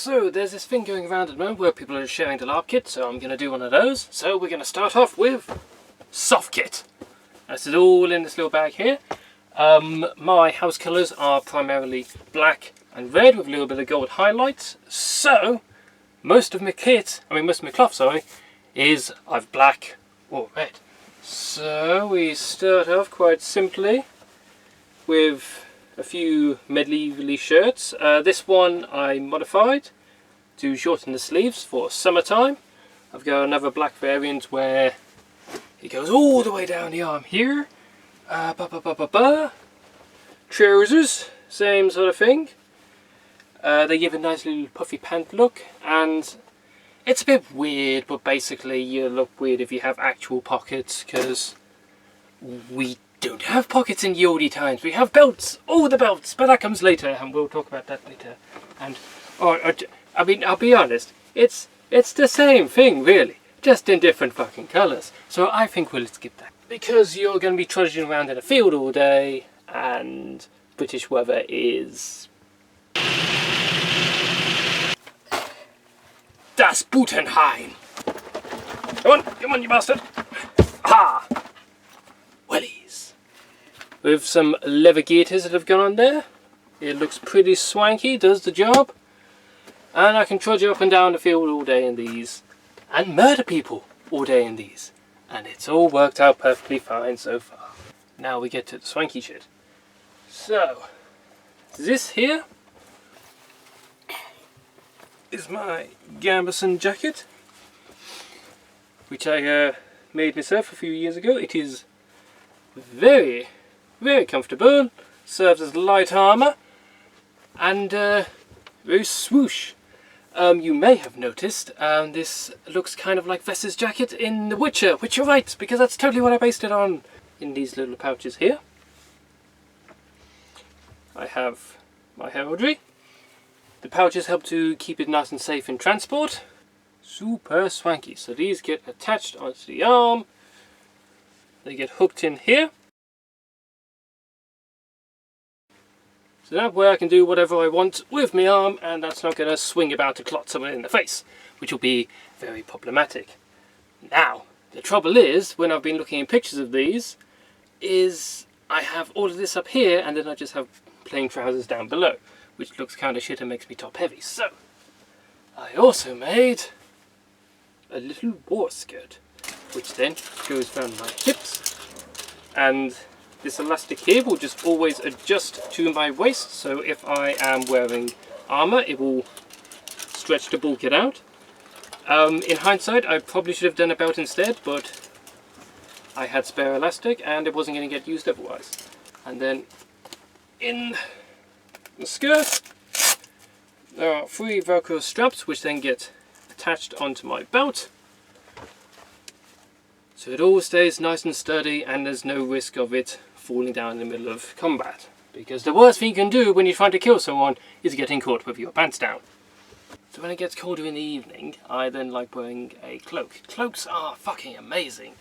So there's this thing going around at the moment where people are sharing the Larp Kit, so I'm going to do one of those. So we're going to start off with soft kit. This is all in this little bag here. My house colours are primarily black and red with a little bit of gold highlights. So most of my kit, most of my cloth, sorry, is either black or red. So we start off quite simply with a few medievally shirts. This one I modified to shorten the sleeves for summertime. I've got another black variant where it goes all the way down the arm here. Trousers, same sort of thing. They give a nice little puffy pant look, and it's a bit weird, but basically you look weird if you have actual pockets, because we don't have pockets in the oldie times. We have belts, all the belts, but that comes later, and we'll talk about that later. And I'll be honest, it's the same thing really, just in different fucking colours. So I think we'll skip that, because you're going to be trudging around in a field all day, and British weather is Das Butenheim. Come on, you bastard! Aha! Wellies. With some leather gaiters that have gone on there. It looks pretty swanky, does the job. And I can trudge up and down the field all day in these. And murder people all day in these. And it's all worked out perfectly fine so far. Now we get to the swanky shit. So, this here is my gambeson jacket, which I made myself a few years ago. It is very, very comfortable, serves as light armour, and very swoosh. You may have noticed this looks kind of like Vess's jacket in The Witcher, which you're right, because that's totally what I based it on. In these little pouches here I have my heraldry. The pouches help to keep it nice and safe in transport. Super swanky. So these get attached onto the arm. They get hooked in here. So that way I can do whatever I want with my arm, and that's not going to swing about to clot someone in the face, which will be very problematic. Now, the trouble is, when I've been looking at pictures of these, is I have all of this up here, and then I just have plain trousers down below, which looks kind of shit and makes me top heavy. So I also made a little war skirt, which then goes around my hips, and this elastic here will just always adjust to my waist, so if I am wearing armour it will stretch to bulk it out. In hindsight I probably should have done a belt instead, but I had spare elastic and it wasn't going to get used otherwise. And then in the skirt there are 3 Velcro straps which then get attached onto my belt, so it all stays nice and sturdy and there's no risk of it falling down in the middle of combat, because the worst thing you can do when you're trying to kill someone is getting caught with your pants down. So when it gets colder in the evening I then like wearing a cloak. Cloaks are fucking amazing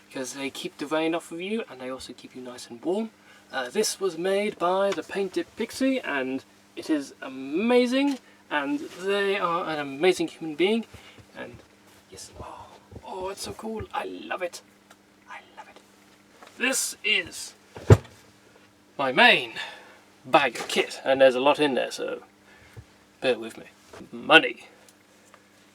because they keep the rain off of you and they also keep you nice and warm. This was made by the Paint Dip Pixie and it is amazing, and they are an amazing human being, and yes, oh it's so cool, I love it, I love it. This is my main bag of kit, and there's a lot in there, so bear with me. Money.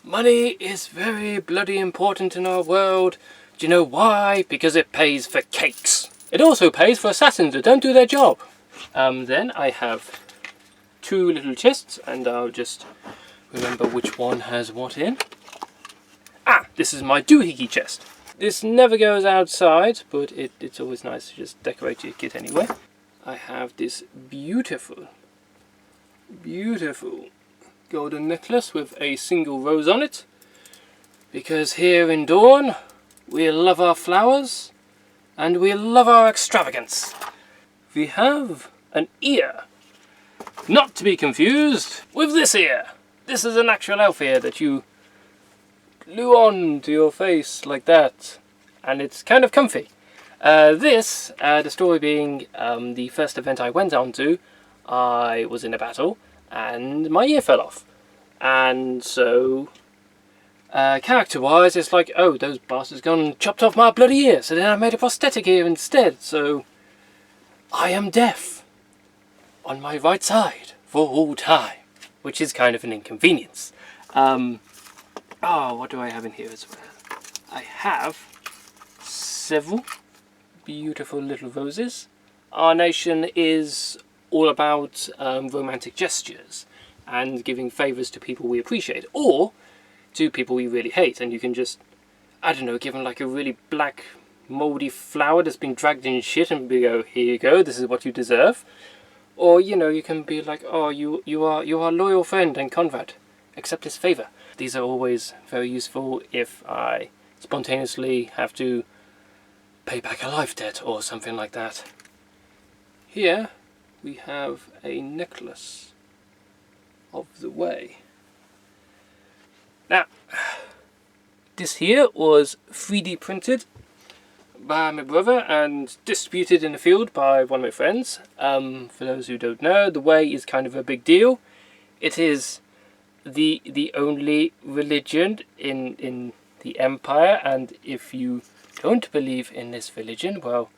Money is very bloody important in our world. Do you know why? Because it pays for cakes. It also pays for assassins that don't do their job. Then I have 2 little chests, and I'll just remember which one has what in. This is my doohickey chest. This never goes outside, but it's always nice to just decorate your kit anyway. I have this beautiful, beautiful golden necklace with a single rose on it, because here in Dawn we love our flowers and we love our extravagance. We have an ear, not to be confused with this ear. This is an actual elf ear that you glue on to your face like that, and it's kind of comfy. The story being the first event I went on to, I was in a battle and my ear fell off. And so character-wise, it's like, oh, those bastards gone and chopped off my bloody ear, so then I made a prosthetic ear instead, so I am deaf on my right side for all time, which is kind of an inconvenience. What do I have in here as well? I have several beautiful little roses. Our nation is all about romantic gestures and giving favours to people we appreciate, or to people we really hate, and you can just, I don't know, give them like a really black mouldy flower that's been dragged in shit and go, here you go, this is what you deserve. Or, you know, you can be like, oh, you are a loyal friend and convert, accept this favour. These are always very useful if I spontaneously have to pay back a life debt or something like that. Here we have a necklace of the way. Now, this here was 3D printed by my brother and distributed in the field by one of my friends. For those who don't know, the way is kind of a big deal. It is the only religion in the Empire, and if you don't believe in this religion, well,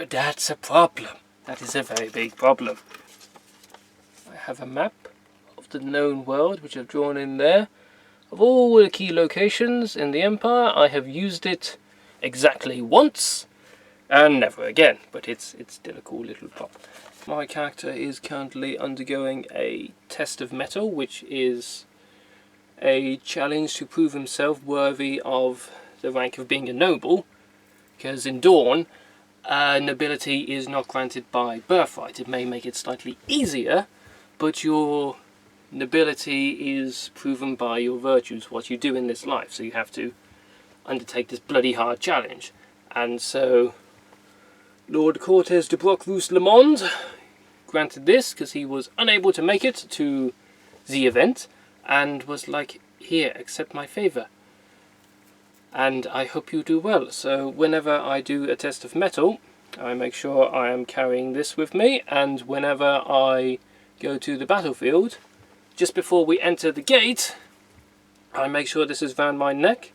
that's a problem. That is a very big problem. I have a map of the known world, which I've drawn in there, of all the key locations in the Empire. I have used it exactly once, and never again, but it's still a cool little prop. My character is currently undergoing a test of metal, which is a challenge to prove himself worthy of the rank of being a noble, because in Dawn, nobility is not granted by birthright. It may make it slightly easier, but your nobility is proven by your virtues, what you do in this life, so you have to undertake this bloody hard challenge. And so Lord Cortes de Brock-Roos Lemond granted this because he was unable to make it to the event and was like, here, accept my favour and I hope you do well. So whenever I do a test of metal, I make sure I am carrying this with me, and whenever I go to the battlefield, just before we enter the gate, I make sure this is round my neck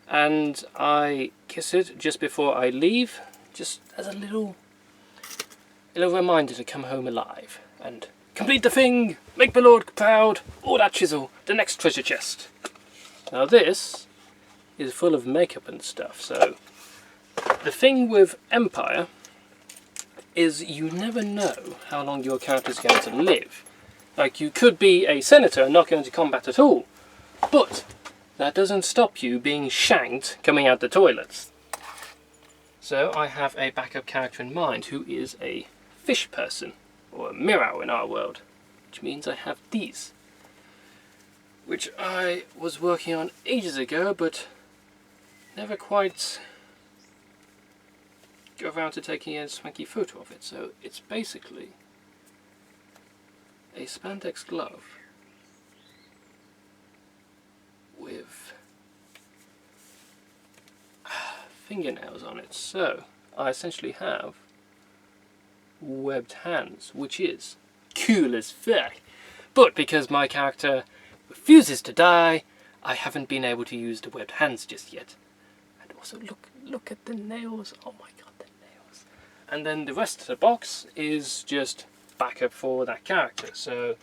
and I kiss it just before I leave, just as a little reminder to come home alive and complete the thing, make my lord proud, all that chisel, the next treasure chest. Now this is full of makeup and stuff, so the thing with Empire is you never know how long your character is going to live. Like, you could be a senator and not going to combat at all, but that doesn't stop you being shanked coming out the toilets. So I have a backup character in mind who is a fish person, or a mirror in our world, which means I have these, which I was working on ages ago, but never quite go around to taking a swanky photo of it. So it's basically a spandex glove with fingernails on it. So I essentially have webbed hands, which is cool as fuck. But because my character refuses to die, I haven't been able to use the webbed hands just yet. And also look at the nails. Oh my god, the nails. And then the rest of the box is just backup for that character. So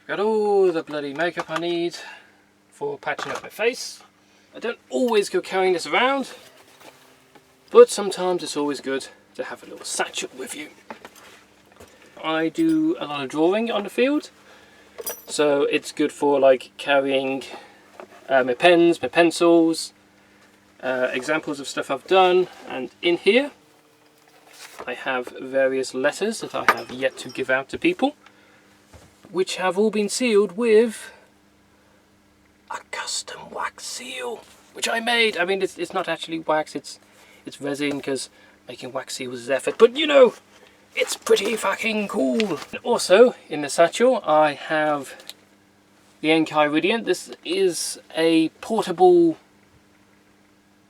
I've got all the bloody makeup I need for patching up my face. I don't always go carrying this around, but sometimes it's always good to have a little satchel with you. I do a lot of drawing on the field, so it's good for like carrying my pens, my pencils, examples of stuff I've done. And in here I have various letters that I have yet to give out to people, which have all been sealed with a custom wax seal, which I made. I mean, it's not actually wax, it's resin, because making wax seals is effort, but you know, it's pretty fucking cool. Also, in the satchel, I have the Enchiridion. This is a portable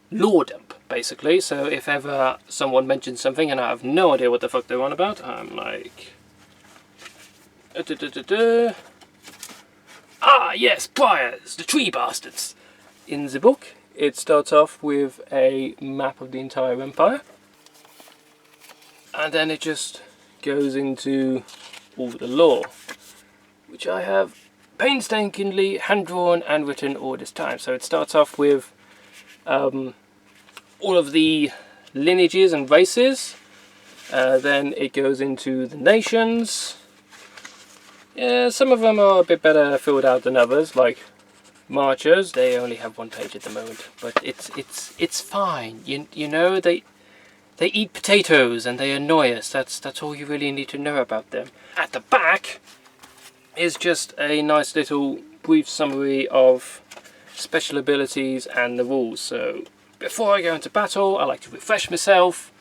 lore dump, basically, so if ever someone mentions something and I have no idea what the fuck they're on about, I'm like, Ah yes, briars, the tree bastards. In the book it starts off with a map of the entire empire, and then it just goes into all the lore, which I have painstakingly hand-drawn and written all this time. So it starts off with all of the lineages and races, then it goes into the nations. Yeah, some of them are a bit better filled out than others, like Marchers. They only have one page at the moment, but it's fine. You know, they eat potatoes and they annoy us. That's all you really need to know about them. At the back is just a nice little brief summary of special abilities and the rules. So before I go into battle, I like to refresh myself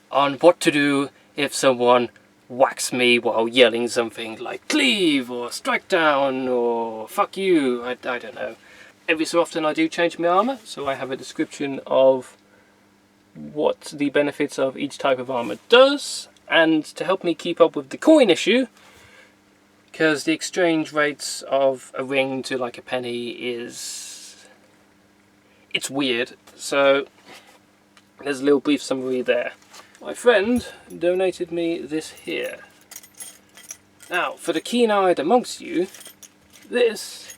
on what to do if someone whacks me while yelling something like cleave or strike down or fuck you. I don't know. Every so often I do change my armour, so I have a description of what the benefits of each type of armour does, and to help me keep up with the coin issue, because the exchange rates of a ring to like a penny it's weird. So there's a little brief summary there. My friend donated me this here. Now, for the keen-eyed amongst you, this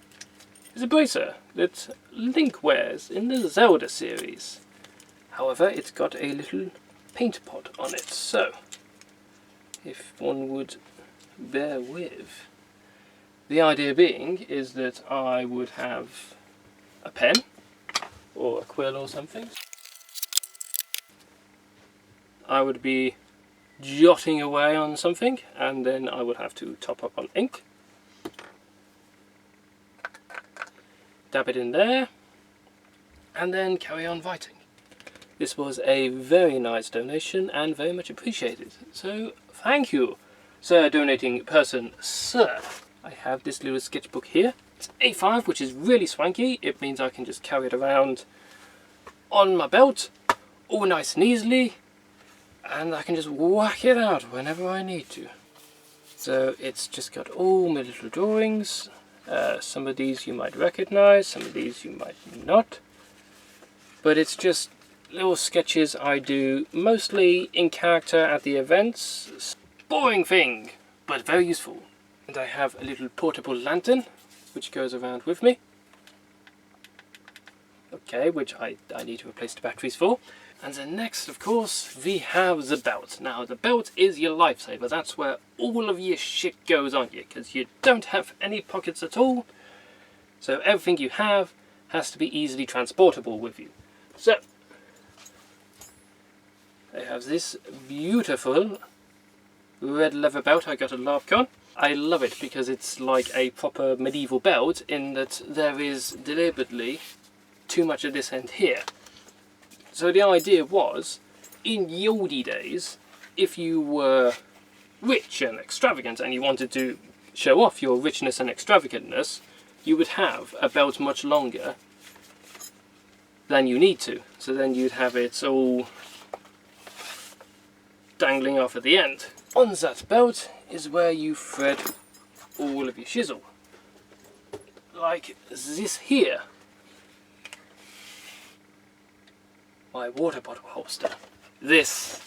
is a bracer that Link wears in the Zelda series. However, it's got a little paint pot on it, so if one would bear with. The idea being is that I would have a pen or a quill or something. I would be jotting away on something, and then I would have to top up on ink. Dab it in there, and then carry on writing. This was a very nice donation and very much appreciated. So thank you, sir, donating person, sir. I have this little sketchbook here. It's A5, which is really swanky. It means I can just carry it around on my belt, all nice and easily. And I can just whack it out whenever I need to. So it's just got all my little drawings. Some of these you might recognize, some of these you might not. But it's just little sketches I do, mostly in character at the events. Boring thing, but very useful. And I have a little portable lantern, which goes around with me. Okay, which I need to replace the batteries for. And then next, of course, we have the belt. Now, the belt is your lifesaver. That's where all of your shit goes on you, because you don't have any pockets at all. So everything you have has to be easily transportable with you. So, I have this beautiful red leather belt I got at Larp Kit. I love it because it's like a proper medieval belt in that there is deliberately too much of this end here. So the idea was, in the oldie days, if you were rich and extravagant and you wanted to show off your richness and extravagantness, you would have a belt much longer than you need to. So then you'd have it all dangling off at the end. On that belt is where you thread all of your shizzle. Like this here. My water bottle holster. This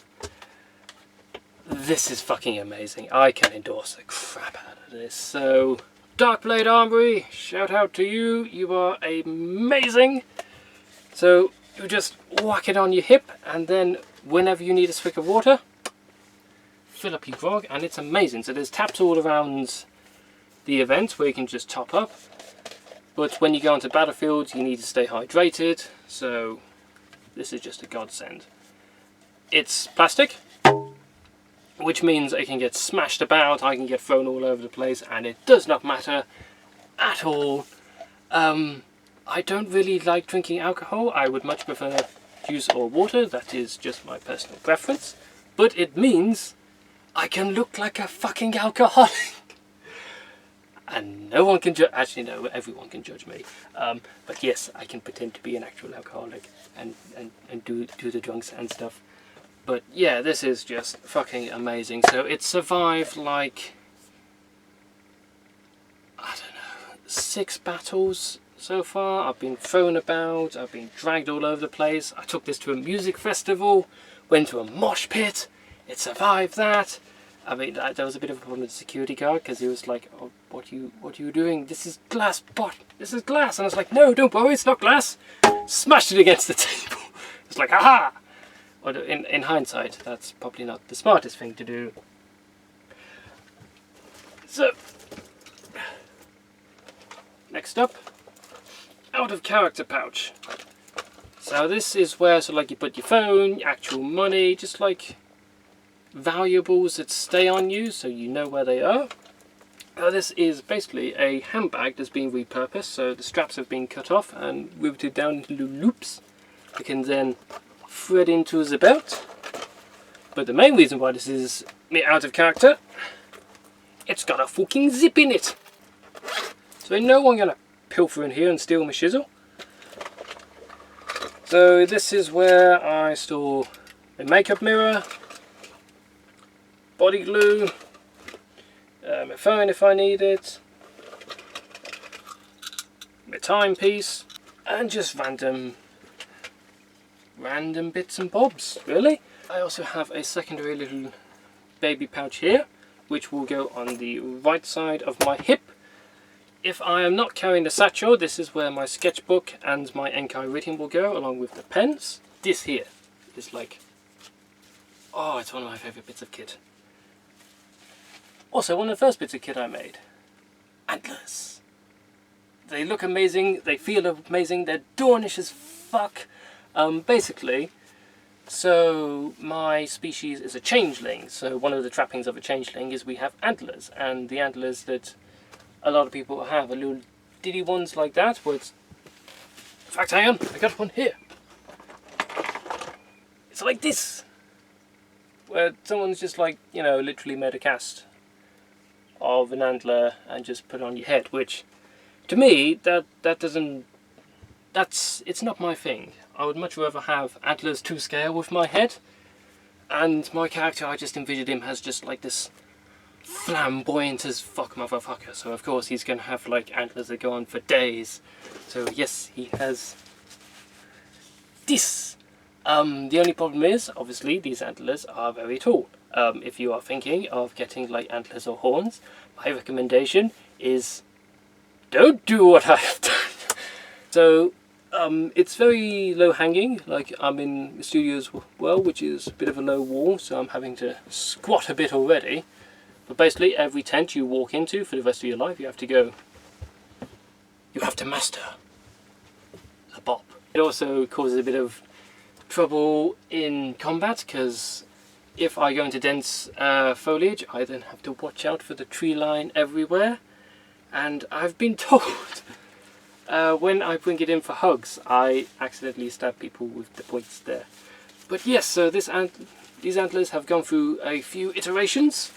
is fucking amazing. I can endorse the crap out of this. So, Darkblade Armory, shout out to you. You are amazing. So, you just whack it on your hip, and then whenever you need a swig of water, fill up your grog, and it's amazing. So there's taps all around the event where you can just top up. But when you go onto battlefields, you need to stay hydrated. So this is just a godsend. It's plastic, which means it can get smashed about, I can get thrown all over the place, and it does not matter at all. I don't really like drinking alcohol. I would much prefer juice or water. That is just my personal preference. But it means I can look like a fucking alcoholic. And no one can judge, actually no, everyone can judge me. But yes, I can pretend to be an actual alcoholic and do the drunks and stuff. But yeah, this is just fucking amazing. So it survived like 6 battles so far. I've been thrown about, I've been dragged all over the place. I took this to a music festival, went to a mosh pit, it survived that. I mean, there was a bit of a problem with the security guard because he was like, "Oh, what are you doing? This is glass, but this is glass." And I was like, "No, don't worry, it's not glass." Smashed it against the table. It's like, aha! Or in hindsight, that's probably not the smartest thing to do. So, next up, out of character pouch. So this is where like you put your phone, actual money, just like valuables that stay on you so you know where they are. This is basically a handbag that's been repurposed, so the straps have been cut off and riveted down into loops. You can then thread into the belt. But the main reason why this is out of character, it's got a fucking zip in it. So no one gonna pilfer in here and steal my shizzle. So this is where I store a makeup mirror, body glue, my phone if I need it, my timepiece, and just random bits and bobs, really. I also have a secondary little baby pouch here, which will go on the right side of my hip. If I am not carrying the satchel, this is where my sketchbook and my Enkai writing will go, along with the pens. This here is like, oh, it's one of my favourite bits of kit. Also, one of the first bits of kit I made. Antlers. They look amazing, they feel amazing, they're Dornish as fuck. Basically, so my species is a changeling, so one of the trappings of a changeling is we have antlers, and the antlers that a lot of people have are little diddy ones like that, where it's... In fact, hang on, I got one here. It's like this, where someone's just like, you know, literally made a cast of an antler and just put it on your head, which to me it's not my thing. I would much rather have antlers to scale with my head, and my character, I just envisioned him as just like this flamboyant as fuck motherfucker, so of course he's gonna have like antlers that go on for days. So yes, he has this. The only problem is, obviously, these antlers are very tall. If you are thinking of getting like antlers or horns, my recommendation is don't do what I have done. So it's very low hanging, like I'm in the studio as well, which is a bit of a low wall, so I'm having to squat a bit already. But basically every tent you walk into for the rest of your life, you have to master the bop. It also causes a bit of trouble in combat, because if I go into dense foliage, I then have to watch out for the tree line everywhere, and I've been told when I bring it in for hugs, I accidentally stab people with the points there. But yes, so these antlers have gone through a few iterations.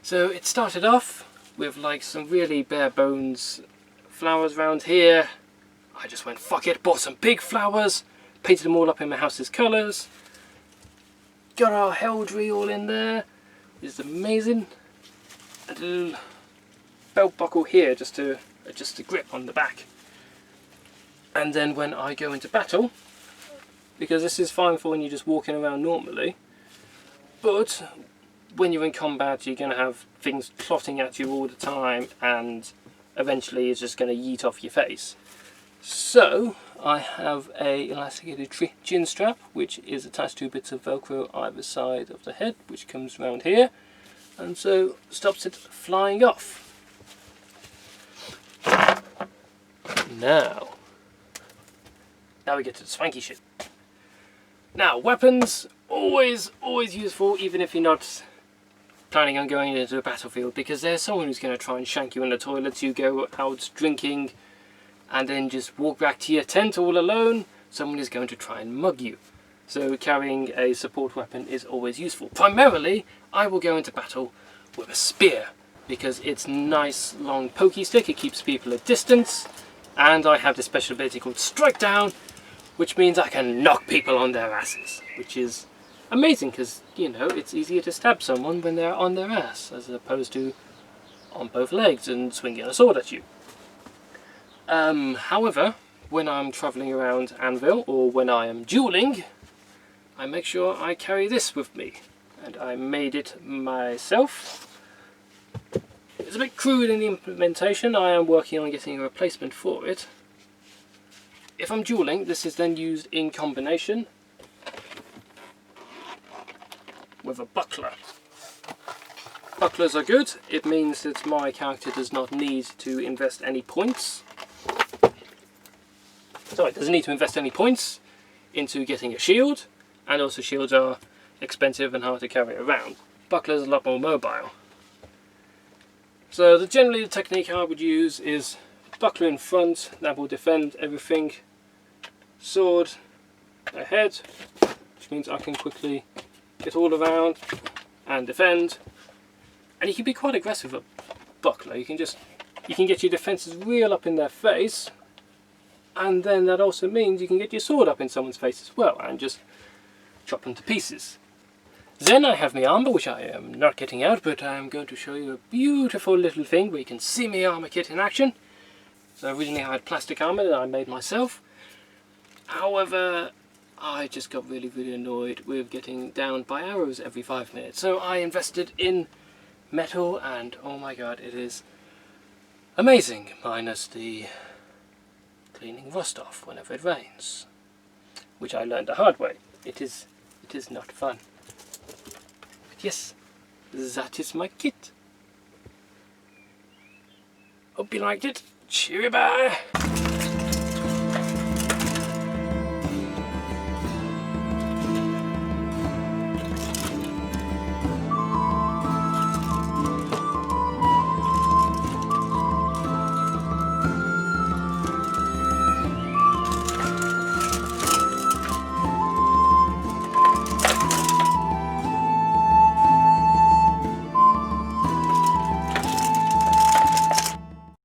So it started off with like some really bare bones flowers around here. I just went fuck it, bought some big flowers, painted them all up in my house's colours. Got our heraldry all in there. It's amazing. A little belt buckle here just to adjust the grip on the back. And then when I go into battle, because this is fine for when you're just walking around normally, but when you're in combat you're going to have things clotting at you all the time, and eventually it's just going to yeet off your face. So I have a elasticated chin strap which is attached to bits of velcro either side of the head, which comes around here and so stops it flying off. Now we get to the swanky shit. Now, weapons, always useful, even if you're not planning on going into a battlefield, because there's someone who's going to try and shank you in the toilets. You go out drinking and then just walk back to your tent all alone, someone is going to try and mug you. So carrying a support weapon is always useful. Primarily, I will go into battle with a spear, because it's nice long pokey stick, it keeps people at distance, and I have this special ability called Strike Down, which means I can knock people on their asses, which is amazing, because, you know, it's easier to stab someone when they're on their ass, as opposed to on both legs and swinging a sword at you. However, when I'm travelling around Anvil or when I am dueling, I make sure I carry this with me. And I made it myself. It's a bit crude in the implementation. I am working on getting a replacement for it. If I'm dueling, this is then used in combination with a buckler. Bucklers are good. It means that my character does not need to invest any points. Sorry, doesn't need to invest any points into getting a shield, and also shields are expensive and hard to carry around. Bucklers are a lot more mobile. So generally the technique I would use is buckler in front, that will defend everything. Sword ahead, which means I can quickly get all around and defend. And you can be quite aggressive with a buckler. You can get your defences real up in their face, and then that also means you can get your sword up in someone's face as well and just chop them to pieces. Then I have my armour, which I am not getting out, but I am going to show you a beautiful little thing where you can see my armour kit in action. So originally I had plastic armour that I made myself. However, I just got really annoyed with getting downed by arrows every 5 minutes. So I invested in metal, and oh my god, it is amazing, minus the cleaning rust off whenever it rains, which I learned the hard way. It is not fun. But yes, that is my kit. Hope you liked it. Cheerio, bye!